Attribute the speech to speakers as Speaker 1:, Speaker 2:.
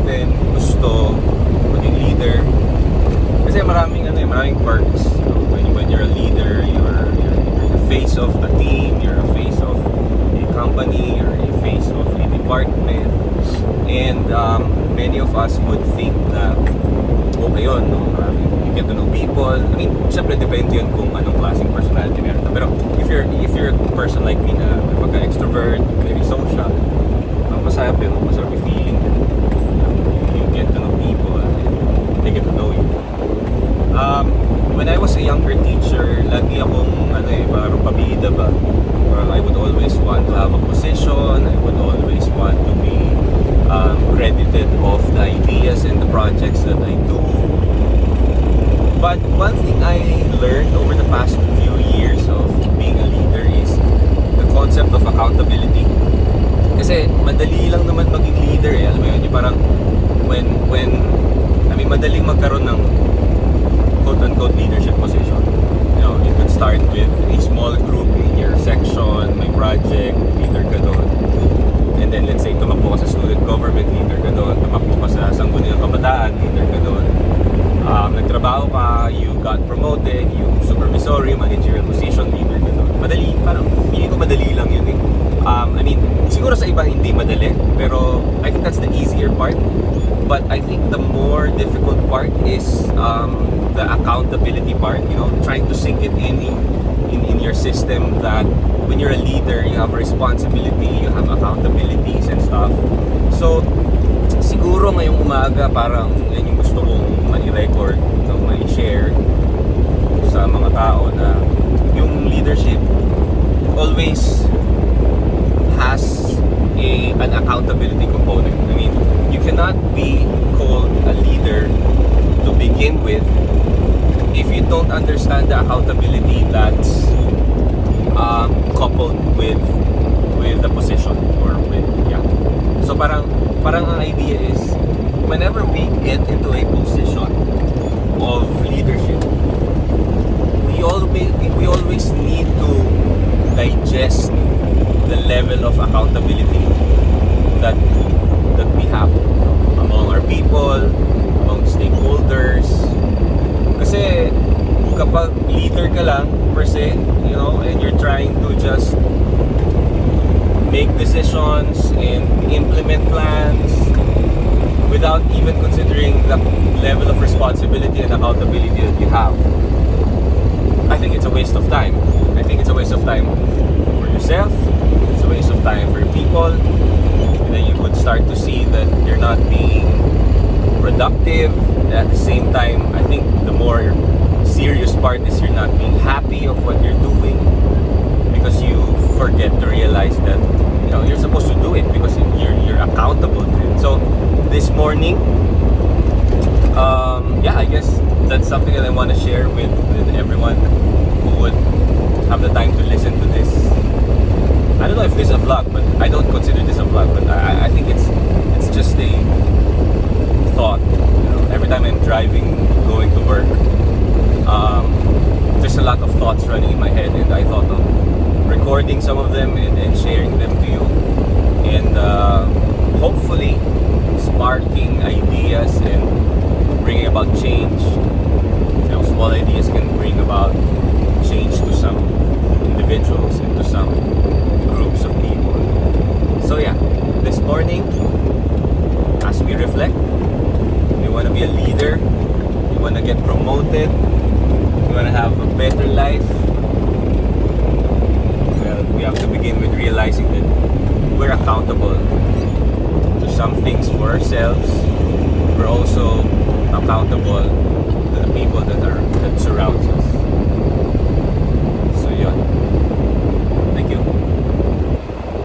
Speaker 1: natin gusto maging leader, kasi maraming perks. When you're a leader, you're the face of a team, you're a face of a company, you're a face of a department. And many of us would think na okay yun, no? You get to know people. I mean, syempre depende yun kung anong klaseng personality meron ka. Pero if you're a person like me na magka-extrovert, very social, masarap yun, masarap yung feeling that you get to know people and they get to know you. When I was a younger teacher, lagi akong parang pabida ba? Parang I would always want to have a position, I would always want to be credited of the ideas and the projects that I do. But one thing I learned over the past few years of being a leader is the concept of accountability. Kasi madali lang naman maging leader eh. Alam mo yun, yung parang madaling magkaroon ng quote-unquote leadership position. You know, you could start with a small group in your section, may project, leader ka doon. And then let's say tumakbo ka sa student government, leader ka doon. Tumakbo ka sa sangguniang kabataan, leader ka doon. Nagtrabaho ka, you got promoted, yung supervisory, managerial position, leader ka doon. Madali, parang feeling ko madali lang yun eh. Siguro sa iba hindi madali, pero I think that's the easier part. But I think the more difficult part is the accountability part, you know, trying to sink it in your system that when you're a leader, you have responsibility, you have accountabilities and stuff. So, siguro ngayong umaga parang yan yung gusto kong ma-record, ma-share sa mga tao na yung leadership always has an accountability component. I mean, you cannot be called a leader to begin with if you don't understand the accountability that's coupled with the position or with So parang ang idea is whenever we get into a position of leadership, we always need to digest the level of accountability that we have among our people, among stakeholders. Kasi kapag leader ka lang per se, you know, and you're trying to just make decisions and implement plans without even considering the level of responsibility and accountability that you have, I think it's a waste of time. I think it's a waste of time for yourself, it's a waste of time for people, and then you would start to see that you're not being productive. At the same time, I think the more serious part is you're not being happy of what you're doing because you forget to realize that, you know, you're supposed to do it because you're accountable to it. So this morning, I guess that's something that I want to share with everyone who would have the time to listen to this. I don't know if this is a vlog, but I don't consider this a vlog, but I think it's just a thought. You know, every time I'm driving, going to work, there's a lot of thoughts running in my head, and I thought of recording some of them and sharing them to you, and hopefully sparking ideas and bringing about change. You know, small ideas can bring about change to some individuals and to some groups of people. So yeah, this morning, as we reflect, you want to be a leader, you want to get promoted, you want to have a better life, well, we have to begin with realizing that we're accountable to some things for ourselves. We're also accountable to the people that surround us.